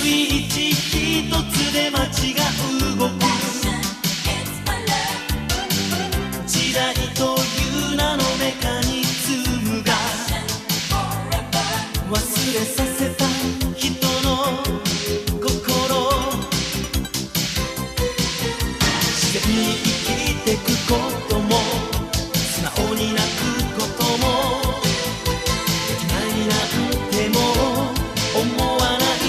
イッチ一つで街が動く時代という名のメカニズムが忘れさせた人の心自然に生きてくことも素直に泣くこともできないなんても思わない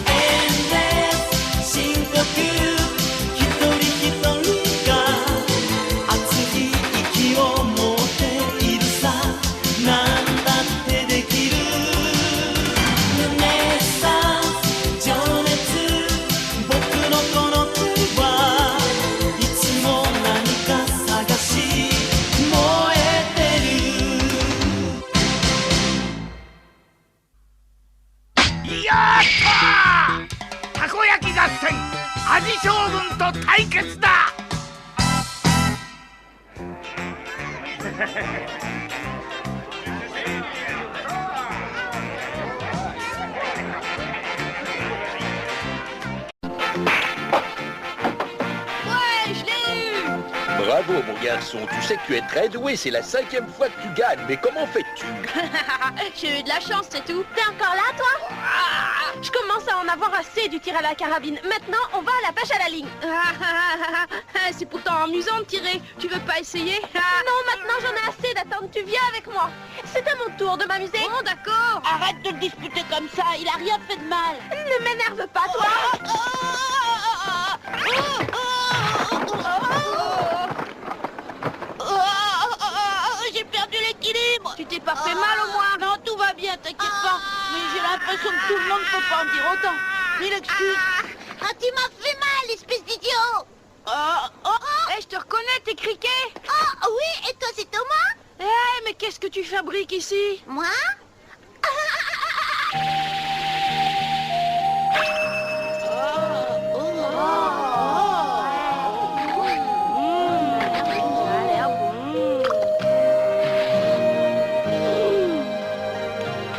エンレス深呼吸一人一人が熱い息を持っているさなんだってできるルネッサンス情熱僕のこの手はいつも何か探し燃えてるやったー！たこ焼き合戦味将軍と対決だBravo mon garçon, tu sais que tu es très doué, c'est la 5e fois que tu gagnes, mais comment fais-tu? J'ai eu de la chance, c'est tout. T'es encore là, toi? Je commence à en avoir assez du tir à la carabine. Maintenant, on va à la pêche à la ligne. C'est pourtant amusant de tirer. Tu veux pas essayer? Non, maintenant j'en ai assez d'attendre. Tu viens avec moi. C'est à mon tour de m'amuser. Bon, d'accord. Arrête de le disputer comme ça. Il a rien fait de mal. Ne m'énerve pas, toi. J'ai perdu l'équilibre. Tu t'es pas fait mal au moins? Non, tout va bien, t'inquiète pas. Mais j'ai l'impression que tout le monde peut pas en dire autant. Mille excuses. Ah, tu m'as fait mal, espèce d'idiot. Eh, je te reconnais, t'es criquet. Oh, oui, et toi, c'est Thomas? Eh, mais qu'est-ce que tu fabriques ici? Moi?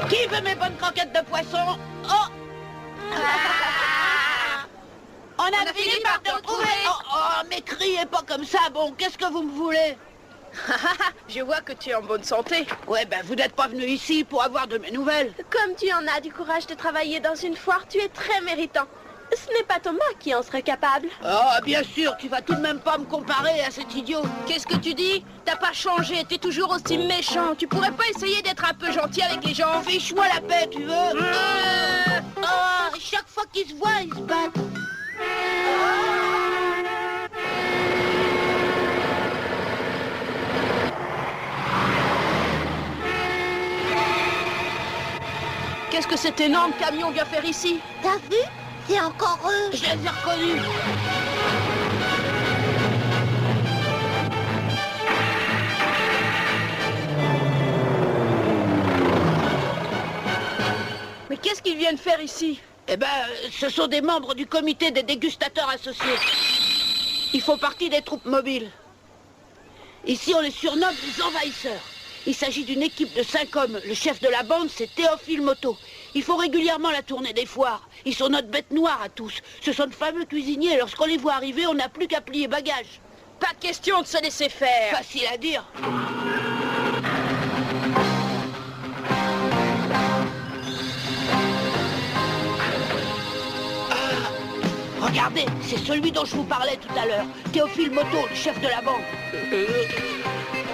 Qui veut mes bonnes croquettes de poisson? Oh! On a fini par te retrouver! Oh, mais criez pas comme ça, bon, qu'est-ce que vous me voulez? Je vois que tu es en bonne santé. Ouais, ben vous n'êtes pas venu ici pour avoir de mes nouvelles. Comme tu en as du courage de travailler dans une foire, tu es très méritant. Ce n'est pas Thomas qui en serait capable. Oh, bien sûr, tu vas tout de même pas me comparer à cet idiot. Qu'est-ce que tu dis? T'as pas changé, t'es toujours aussi méchant. Tu pourrais pas essayer d'être un peu gentil avec les gens? Fiche-moi la paix, tu veux? Chaque fois qu'ils se voient, ils se battent. Qu'est-ce que cet énorme camion vient faire ici? T'as vu? C'est encore eux. Je les ai reconnus. Mais qu'est-ce qu'ils viennent faire ici? Eh ben, ce sont des membres du comité des dégustateurs associés. Ils font partie des troupes mobiles. Ici, on les surnomme les envahisseurs. Il s'agit d'une équipe de 5 hommes. Le chef de la bande, c'est Théophile Moto. Ils font régulièrement la tournée des foires. Ils sont notre bête noire à tous. Ce sont de fameux cuisiniers. Lorsqu'on les voit arriver, on n'a plus qu'à plier bagages. Pas question de se laisser faire. Facile à dire. Regardez, c'est celui dont je vous parlais tout à l'heure. Théophile Moto, le chef de la bande.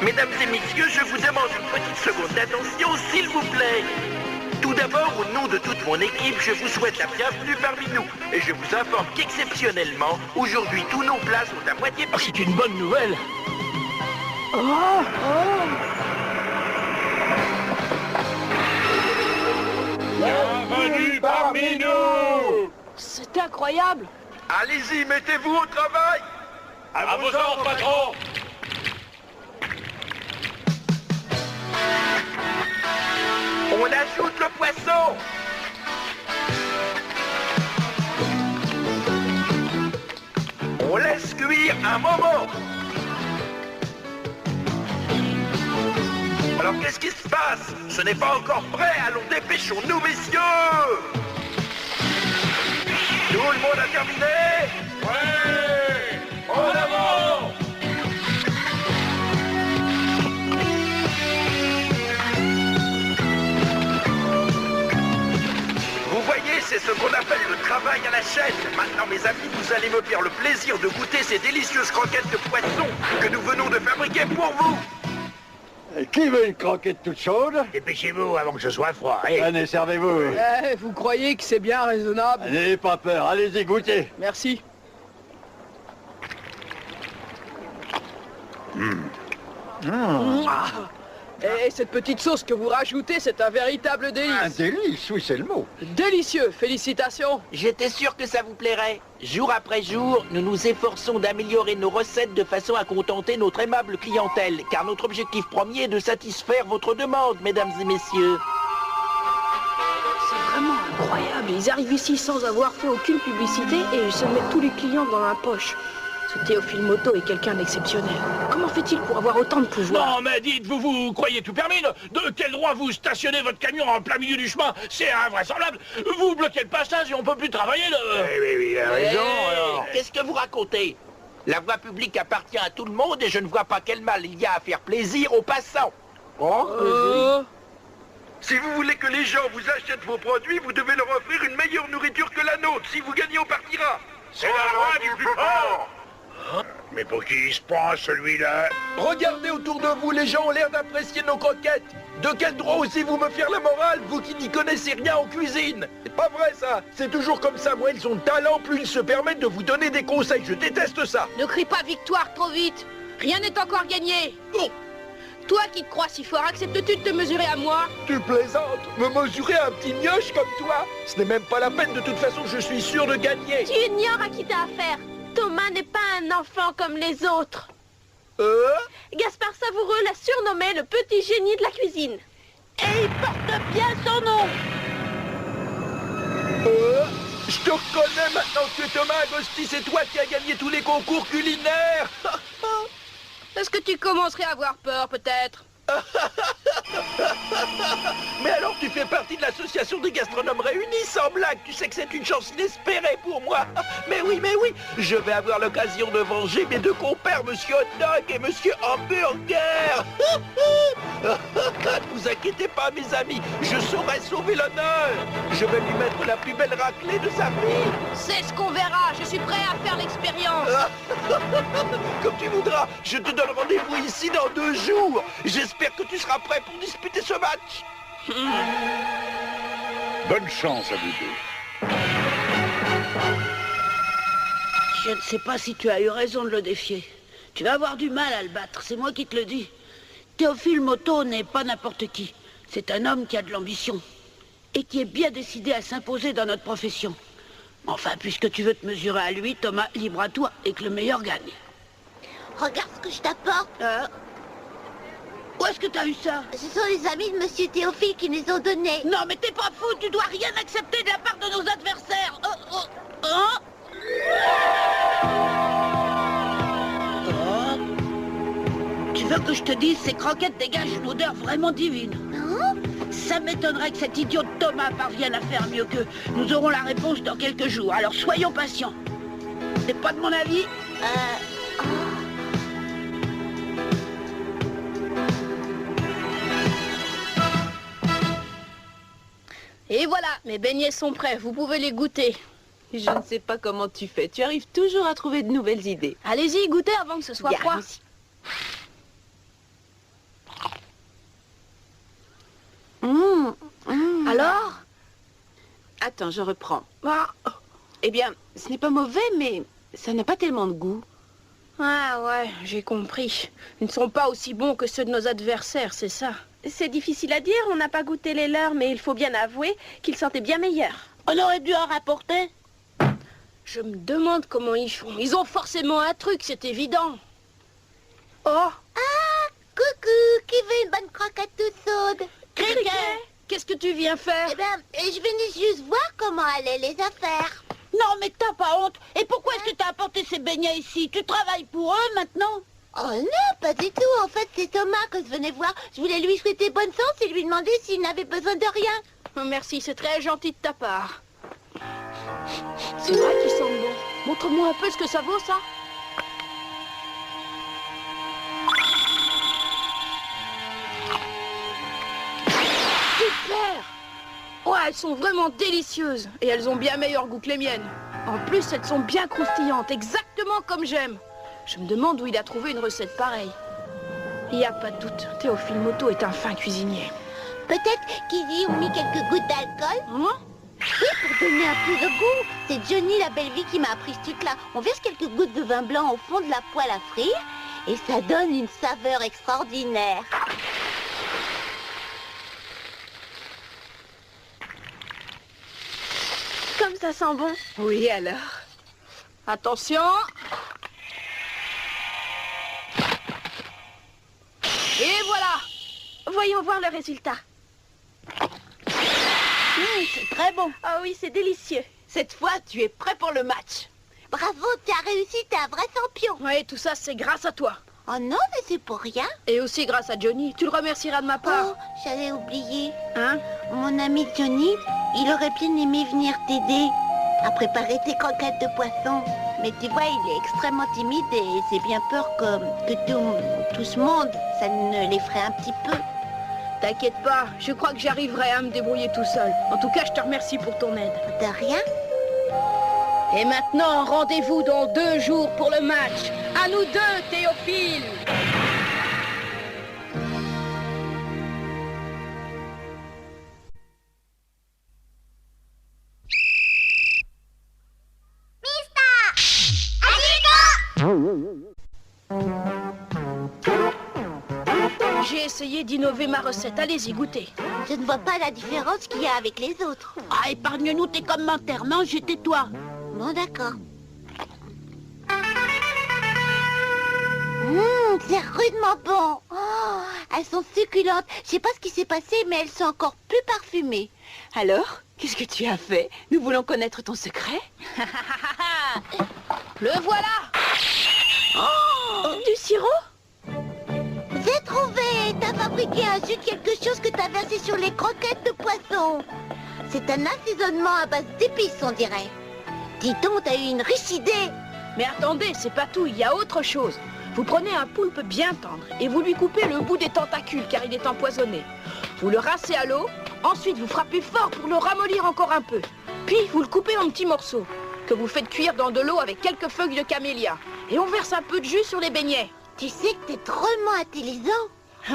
Mesdames et messieurs, je vous demande une petite seconde d'attention, s'il vous plaît. Tout d'abord, au nom de toute mon équipe, je vous souhaite la bienvenue parmi nous. Et je vous informe qu'exceptionnellement, aujourd'hui, tous nos plats sont à moitié prix. C'est une bonne nouvelle. Bienvenue parmi nous. C'est incroyable. Allez-y, mettez-vous au travail. À vos ordres, patron. On ajoute le poisson. On laisse cuire un moment. Alors Alors qu'est-ce qui se passe? Ce n'est pas encore prêt, allons dépêchons-nous, messieurs! Tout le monde a terminé? Ouais! En avant! Vous voyez, c'est ce qu'on appelle le travail à la chaîne. Maintenant, mes amis, vous allez me faire le plaisir de goûter ces délicieuses croquettes de poisson que nous venons de fabriquer pour vous. Qui veut une croquette toute chaude? Dépêchez-vous avant que ce soit froid. Allez, servez-vous. Eh, vous croyez que c'est bien raisonnable? N'ayez pas peur, allez-y, goûtez. Merci. Ah. Et cette petite sauce que vous rajoutez, c'est un véritable Un délice. délice, oui, c'est le mot. Délicieux, félicitations. J'étais sûr que ça vous plairait. Jour après jour, nous nous efforçons d'améliorer nos recettes de façon à contenter notre aimable clientèle, car notre objectif premier est de satisfaire votre demande, mesdames et messieurs. C'est vraiment incroyable. Ils arrivent ici sans avoir fait aucune publicité et ils se mettent tous les clients dans la poche. Ce Théophile Moto est quelqu'un d'exceptionnel. Comment fait-il pour avoir autant de pouvoir? Non, mais dites, vous croyez tout permis? De quel droit vous stationnez votre camion en plein milieu du chemin? C'est invraisemblable. Vous bloquez le passage et on peut plus travailler, là. Oui, il a raison, alors. Qu'est-ce que vous racontez? La voie publique appartient à tout le monde et je ne vois pas quel mal il y a à faire plaisir aux passants. Si vous voulez que les gens vous achètent vos produits, vous devez leur offrir une meilleure nourriture que la nôtre. Si vous gagnez, on partira. C'est la loi du plus fort. Mais pour qui il se prend, celui-là? Regardez autour de vous, les gens ont l'air d'apprécier nos croquettes. De quel droit osez-vous me faire la morale, vous qui n'y connaissez rien en cuisine? C'est pas vrai, ça. C'est toujours comme ça. Moins ils ont de talent, plus ils se permettent de vous donner des conseils. Je déteste ça. Ne crie pas victoire trop vite. Rien n'est encore gagné. Oh, Toi qui te crois si fort, acceptes-tu de te mesurer à moi? tu plaisantes? Me mesurer à un petit mioche comme toi? Ce n'est même pas la peine. De toute façon, je suis sûr de gagner. Tu ignores à qui t'as affaire. Thomas n'est pas un enfant comme les autres. Gaspard Savoureux l'a surnommé le petit génie de la cuisine. Et il porte bien son nom. Je te reconnais maintenant que Thomas Agosti, c'est toi qui as gagné tous les concours culinaires. Est-ce que tu commencerais à avoir peur, peut-être? Mais alors tu fais partie de l'association des gastronomes réunis, sans blague. Tu sais que c'est une chance inespérée pour moi. Mais oui, je vais avoir l'occasion de venger mes deux compères, Monsieur Hot Dog et Monsieur Hamburger. Ne vous inquiétez pas, mes amis, je saurai sauver l'honneur. Je vais lui mettre la plus belle raclée de sa vie. C'est ce qu'on verra. Je suis prêt à faire l'expérience. Comme tu voudras, je te donne rendez-vous ici dans 2 jours. J'espère que tu seras prêt pour disputer ce match. Bonne chance à vous deux. Je ne sais pas si tu as eu raison de le défier. Tu vas avoir du mal à le battre, c'est moi qui te le dis. Théophile Moto n'est pas n'importe qui. C'est un homme qui a de l'ambition. Et qui est bien décidé à s'imposer dans notre profession. Enfin, puisque tu veux te mesurer à lui, Thomas, libre à toi et que le meilleur gagne. Regarde ce que je t'apporte. Où est-ce que t'as eu ça? Ce sont les amis de Monsieur Théophile qui nous ont donnés. Non, mais t'es pas fou, tu dois rien accepter de la part de nos adversaires. Tu veux que je te dise, ces croquettes dégagent une odeur vraiment divine. Ça m'étonnerait que cet idiot de Thomas parvienne à faire mieux qu'eux. Nous aurons la réponse dans quelques jours, alors soyons patients. T'es pas de mon avis? Et voilà, mes beignets sont prêts, vous pouvez les goûter. Je ne sais pas comment tu fais. Tu arrives toujours à trouver de nouvelles idées. Allez-y, goûtez avant que ce soit Bien, froid. allons-y. Alors? Attends, je reprends. Ah, Eh bien, ce n'est pas mauvais, mais ça n'a pas tellement de goût. ah ouais, j'ai compris. Ils ne sont pas aussi bons que ceux de nos adversaires, c'est ça. C'est difficile à dire, on n'a pas goûté les leurs, mais il faut bien avouer qu'ils sentaient bien meilleurs. On aurait dû en rapporter. Je me demande comment ils font. Ils ont forcément un truc, c'est évident. Oh, Coucou, qui veut une bonne croquette toute chaude? Criquet, qu'est-ce que tu viens faire? Eh bien, je venais juste voir comment allaient les affaires. non mais t'as pas honte. Et pourquoi est-ce que t'as apporté ces beignets ici? Tu travailles pour eux maintenant? Oh non, pas du tout. En fait, c'est Thomas que je venais voir. Je voulais lui souhaiter bonne chance et lui demander s'il n'avait besoin de rien. Oh, merci, c'est très gentil de ta part. C'est vrai qu'ils sentent bon. Montre-moi un peu ce que ça vaut, ça. Super! Ouais, elles sont vraiment délicieuses. Et elles ont bien meilleur goût que les miennes. En plus, elles sont bien croustillantes, exactement comme j'aime. Je me demande où il a trouvé une recette pareille. Il n'y a pas de doute, Théophile Moto est un fin cuisinier. Peut-être qu'ils y ont mis quelques gouttes d'alcool. Hein? Oui, pour donner un peu de goût. C'est Johnny, la belle vie, qui m'a appris ce truc-là. On verse quelques gouttes de vin blanc au fond de la poêle à frire et ça donne une saveur extraordinaire. Comme ça sent bon. Oui, alors. Attention. Et voilà. Voyons voir le résultat. C'est très bon. Ah oui, c'est délicieux. Cette fois, tu es prêt pour le match. Bravo, tu as réussi, t'es un vrai champion. Oui, tout ça, c'est grâce à toi. Oh non, mais c'est pour rien. Et aussi grâce à Johnny. Tu le remercieras de ma part. Oh, j'allais oublier. Hein? Mon ami Johnny, il aurait bien aimé venir t'aider à préparer tes croquettes de poisson. Mais tu vois, il est extrêmement timide et c'est bien peur que tout ce monde, ça ne l'effraie un petit peu. T'inquiète pas, je crois que j'arriverai à me débrouiller tout seul. En tout cas, je te remercie pour ton aide. De rien. Et maintenant, rendez-vous dans 2 jours pour le match. À nous deux, Théophile. J'ai essayé d'innover ma recette. Allez-y, goûtez. Je ne vois pas la différence qu'il y a avec les autres. Ah, épargne-nous tes commentaires. Mange et tais-toi. Bon, d'accord. C'est rudement bon. Oh, elles sont succulentes. Je sais pas ce qui s'est passé, mais elles sont encore plus parfumées. Alors, qu'est-ce que tu as fait? Nous voulons connaître ton secret. Le voilà. Du sirop? J'ai trouvé. T'as fabriqué un jus de quelque chose que t'as versé sur les croquettes de poisson. C'est un assaisonnement à base d'épices, on dirait. Dis donc, t'as eu une riche idée. Mais attendez, c'est pas tout, il y a autre chose. Vous prenez un poulpe bien tendre et vous lui coupez le bout des tentacules car il est empoisonné. Vous le rincez à l'eau, ensuite vous frappez fort pour le ramollir encore un peu. Puis vous le coupez en petits morceaux que vous faites cuire dans de l'eau avec quelques feuilles de camélia. Et on verse un peu de jus sur les beignets. Tu sais que t'es drôlement intelligent.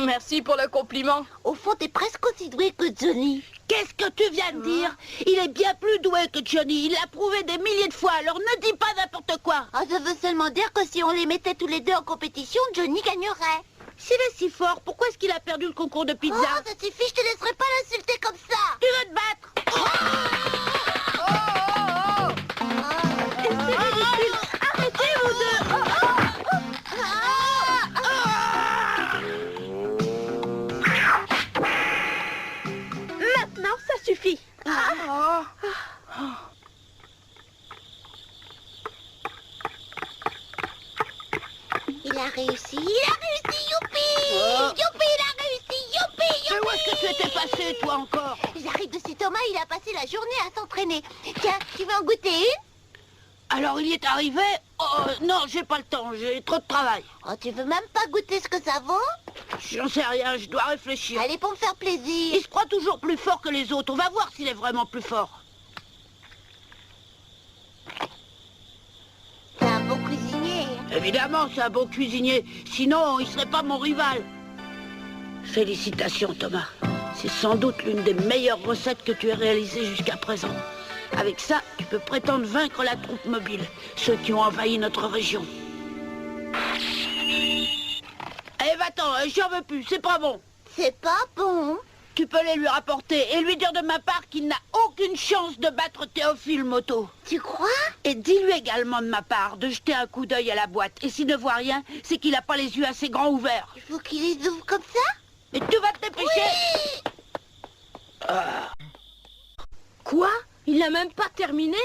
Merci pour le compliment. Au fond, t'es presque aussi doué que Johnny. Qu'est-ce que tu viens de dire? Il est bien plus doué que Johnny. Il l'a prouvé des milliers de fois. Alors ne dis pas n'importe quoi. Oh, je veux seulement dire que si on les mettait tous les deux en compétition, Johnny gagnerait. S'il est si fort, pourquoi est-ce qu'il a perdu le concours de pizza? Oh, ça suffit, je te laisserai pas l'insulter comme ça. Tu veux te battre? C'est ridicule. Arrêtez, vous deux. Maintenant, ça suffit. Il a réussi, youpi! Youpi, il a réussi, youpi! Mais où est-ce que tu étais passé, toi, encore? J'arrive de chez Thomas, il a passé la journée à s'entraîner. Tiens, tu veux en goûter une? Alors, il y est arrivé? Oh, non, j'ai pas le temps, j'ai trop de travail. Oh, tu veux même pas goûter ce que ça vaut? J'en sais rien, je dois réfléchir. Allez, pour me faire plaisir. Il se croit toujours plus fort que les autres. On va voir s'il est vraiment plus fort. C'est un bon cuisinier. Évidemment, c'est un bon cuisinier. Sinon, il serait pas mon rival. Félicitations, Thomas. C'est sans doute l'une des meilleures recettes que tu aies réalisées jusqu'à présent. Avec ça, tu peux prétendre vaincre la troupe mobile, ceux qui ont envahi notre région. Eh, va-t'en, j'en veux plus, c'est pas bon. C'est pas bon. Tu peux les lui rapporter et lui dire de ma part qu'il n'a aucune chance de battre Théophile Moto. Tu crois? Et dis-lui également de ma part de jeter un coup d'œil à la boîte. Et s'il ne voit rien, c'est qu'il n'a pas les yeux assez grands ouverts. Il faut qu'il les ouvre comme ça? Mais tu vas te dépêcher. Oui. Quoi? Il n'a même pas terminé?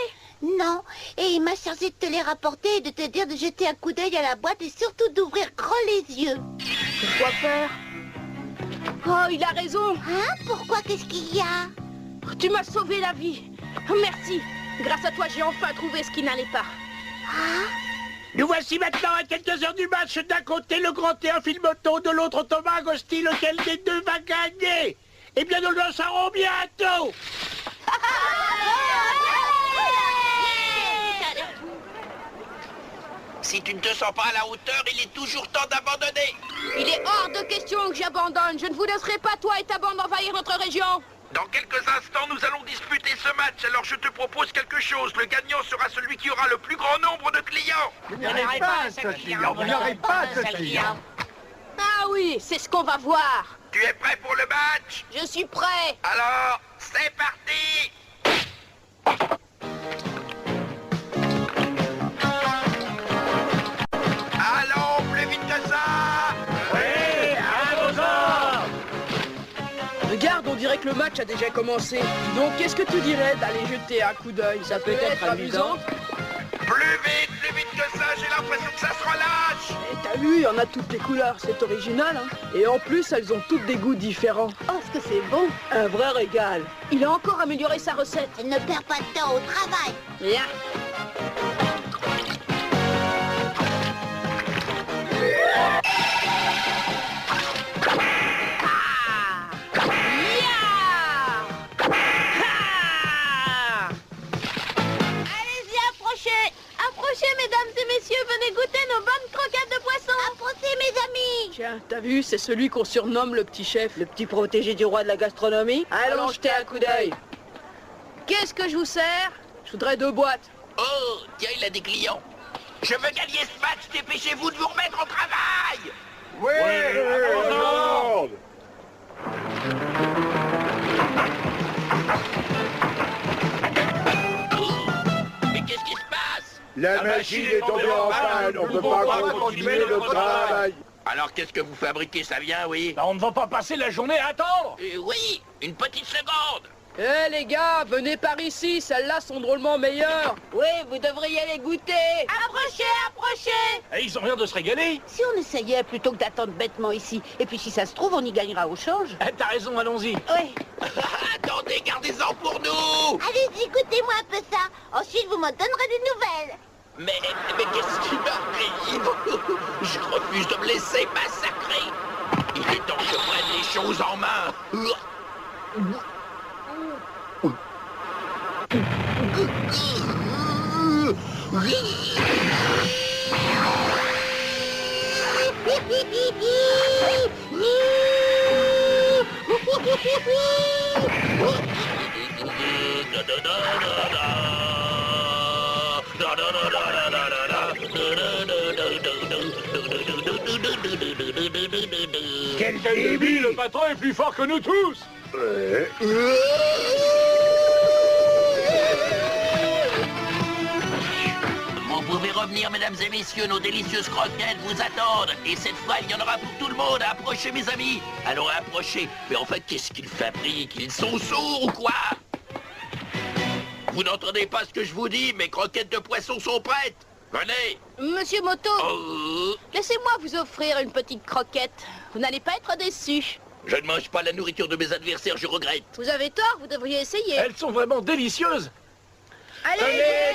Non, et il m'a chargé de te les rapporter et de te dire de jeter un coup d'œil à la boîte et surtout d'ouvrir grand les yeux. Pourquoi faire? Oh, il a raison. Hein? Pourquoi? Qu'est-ce qu'il y a? Tu m'as sauvé la vie. Merci. Grâce à toi, j'ai enfin trouvé ce qui n'allait pas. Ah? Nous voici maintenant à quelques heures du match. D'un côté, le grand Théophile Moto, de l'autre, Thomas Agosti. Lequel des deux va gagner? Eh bien, nous le saurons bientôt. Si tu ne te sens pas à la hauteur, il est toujours temps d'abandonner. Il est hors de question que j'abandonne. Je ne vous laisserai pas, toi et ta bande, envahir notre région. Dans quelques instants, nous allons disputer ce match. Alors je te propose quelque chose. Le gagnant sera celui qui aura le plus grand nombre de clients. Vous n'y aurez pas ce client. Vous n'y aurez pas ce client. Ah oui, c'est ce qu'on va voir. Tu es prêt pour le match? Je suis prêt. Alors, c'est parti. Allons, plus vite que ça. Oui, à vos ordres. Regarde, on dirait que le match a déjà commencé. Donc, qu'est-ce que tu dirais d'aller jeter un coup d'œil? Ça peut être amusant. Plus vite que ça. J'ai l'impression que ça se relâche. Et t'as vu, il y en a toutes les couleurs. C'est original, hein. Et en plus, elles ont toutes des goûts différents. Oh, ce que c'est bon. Un vrai régal. Il a encore amélioré sa recette. Ne perds pas de temps au travail. Bien. Allez-y, approchez. Approchez, mesdames et messieurs, venez goûter nos bonnes croquettes de poisson. Approchez, mes amis. Tiens, t'as vu, c'est celui qu'on surnomme le petit chef. Le petit protégé du roi de la gastronomie. Allons jeter un coup d'œil. Qu'est-ce que je vous sers? Je voudrais 2 boîtes. Oh, tiens, il a des clients. Je veux gagner ce match. Dépêchez-vous de vous remettre au travail. Oui, à vos ordres. Mais qu'est-ce qui se passe? La machine est tombée en panne. On ne peut pas continuer notre travail. Alors qu'est-ce que vous fabriquez? Ça vient, oui? On ne va pas passer la journée à attendre. Oui, une petite seconde. Eh les gars, venez par ici, celles-là sont drôlement meilleures. Oui, vous devriez les goûter. Approchez, approchez. Et ils ont l'air de se régaler. Si on essayait plutôt que d'attendre bêtement ici. Et puis si ça se trouve, on y gagnera au change. Eh, t'as raison, allons-y. Oui. Attendez, gardez-en pour nous. Allez-y, goûtez-moi un peu ça. Ensuite, vous m'en donnerez des nouvelles. Mais qu'est-ce qui m'arrive? Je refuse de me laisser massacrer. Il est temps que je prenne les choses en main. Quel débile, le patron est plus fort que nous tous. Vous pouvez revenir, mesdames et messieurs, nos délicieuses croquettes vous attendent. Et cette fois, il y en aura pour tout le monde. Approchez, mes amis. Allons, approchez. Mais en fait, qu'est-ce qu'ils fabriquent? Ils sont sourds ou quoi? Vous n'entendez pas ce que je vous dis? Mes croquettes de poisson sont prêtes. Venez. Monsieur Moto, Oh, laissez-moi vous offrir une petite croquette. Vous n'allez pas être déçu. je ne mange pas la nourriture de mes adversaires, je regrette. Vous avez tort, vous devriez essayer. Elles sont vraiment délicieuses. Allez,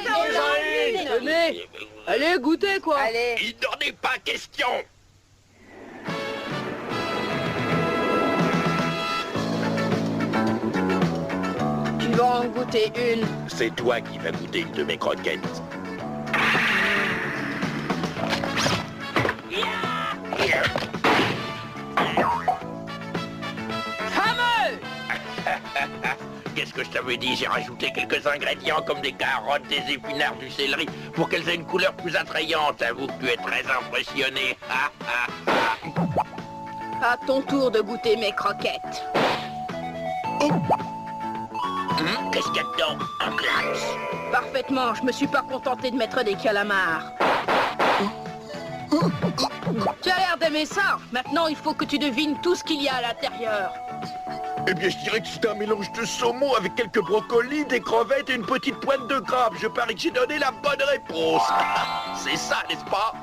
Venez, allez, goûtez quoi. Allez. Il n'en est pas question. Tu vas en goûter une. C'est toi qui vas goûter une de mes croquettes. Fameux! Qu'est-ce que je t'avais dit? J'ai rajouté quelques ingrédients comme des carottes, des épinards, du céleri pour qu'elles aient une couleur plus attrayante. Avoue que tu es très impressionné. À ton tour de goûter mes croquettes. Qu'est-ce qu'il y a dedans? Un glace. Parfaitement, je me suis pas contenté de mettre des calamars. Tu as l'air d'aimer ça. Maintenant, il faut que tu devines tout ce qu'il y a à l'intérieur. Eh bien, je dirais que c'est un mélange de saumon avec quelques brocolis, des crevettes et une petite pointe de crabe. Je parie que j'ai donné la bonne réponse. C'est ça, n'est-ce pas?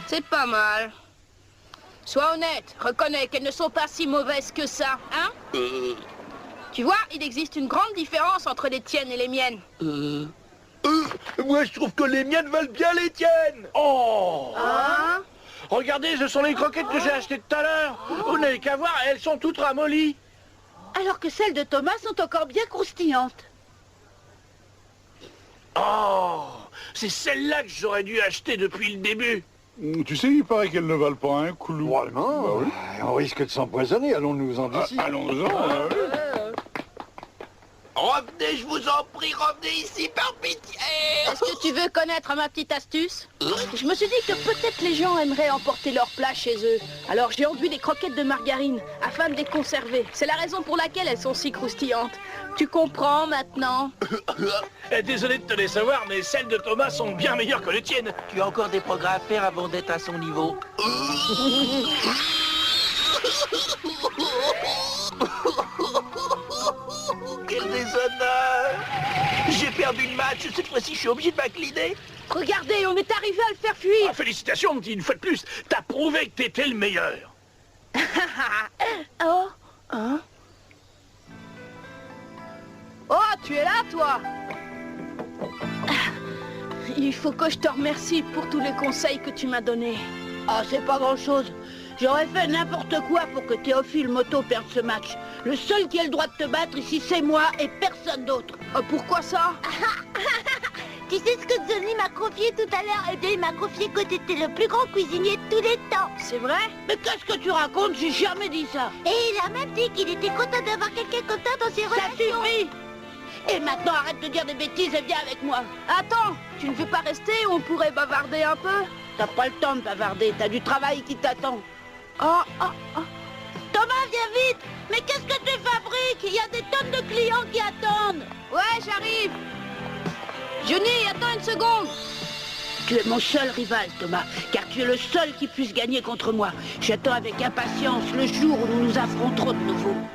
C'est pas mal. Sois honnête, reconnais qu'elles ne sont pas si mauvaises que ça, hein? Tu vois, il existe une grande différence entre les tiennes et les miennes. Moi, je trouve que les miennes valent bien les tiennes. Oh! Hein? Regardez, ce sont les croquettes que j'ai achetées tout à l'heure. Vous n'avez qu'à voir, elles sont toutes ramollies. Alors que celles de Thomas sont encore bien croustillantes. Oh! C'est celle-là que j'aurais dû acheter depuis le début. Tu sais, il paraît qu'elles ne valent pas un clou. Ouais, non, Bah oui. on risque de s'empoisonner, allons-nous-en d'ici. Allons-en, oui. Revenez, je vous en prie, revenez ici par pitié. Est-ce que tu veux connaître ma petite astuce? Je me suis dit que peut-être les gens aimeraient emporter leur plat chez eux. Alors j'ai enduit des croquettes de margarine afin de les conserver. C'est la raison pour laquelle elles sont si croustillantes. Tu comprends maintenant? Désolé de te les savoir, mais celles de Thomas sont bien meilleures que les tiennes. Tu as encore des progrès à faire avant d'être à son niveau. Quel déshonneur! J'ai perdu le match, cette fois-ci je suis obligé de m'incliner. Regardez, on est arrivé à le faire fuir. Ah, félicitations, petit, une fois de plus. T'as prouvé que t'étais le meilleur. Oh, hein? Oh, tu es là, toi? Il faut que je te remercie pour tous les conseils que tu m'as donnés. Ah, c'est pas grand-chose. J'aurais fait n'importe quoi pour que Théophile Moto perde ce match. Le seul qui a le droit de te battre ici, c'est moi et personne d'autre. Pourquoi ça? Tu sais ce que Johnny m'a confié tout à l'heure? Eh bien, il m'a confié que t'étais le plus grand cuisinier de tous les temps. C'est vrai? Mais qu'est-ce que tu racontes? J'ai jamais dit ça. Et il a même dit qu'il était content d'avoir quelqu'un comme toi dans ses Ça relations. suffit. Et maintenant, arrête de dire des bêtises et viens avec moi. Attends, tu ne veux pas rester? On pourrait bavarder un peu? T'as pas le temps de bavarder, t'as du travail qui t'attend. Oh. Thomas, viens vite! Mais qu'est-ce que tu fabriques? Il y a des tonnes de clients qui attendent. Ouais, j'arrive. Johnny, attends une seconde. Tu es mon seul rival, Thomas, car tu es le seul qui puisse gagner contre moi. J'attends avec impatience le jour où nous nous affronterons de nouveau. "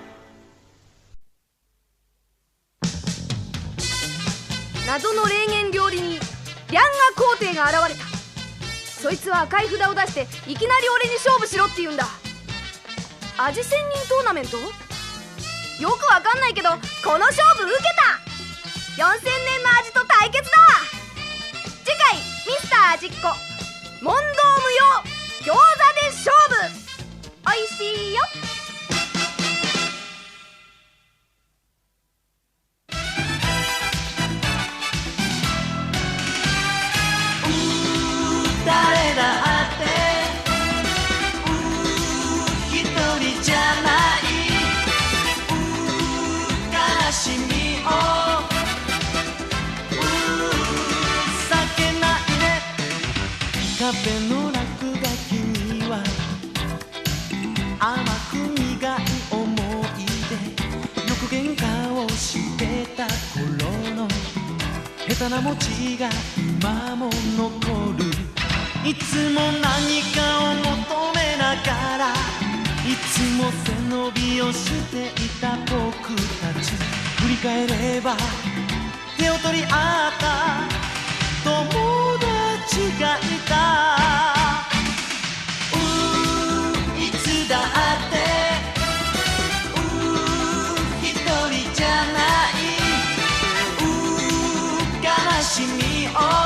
しみを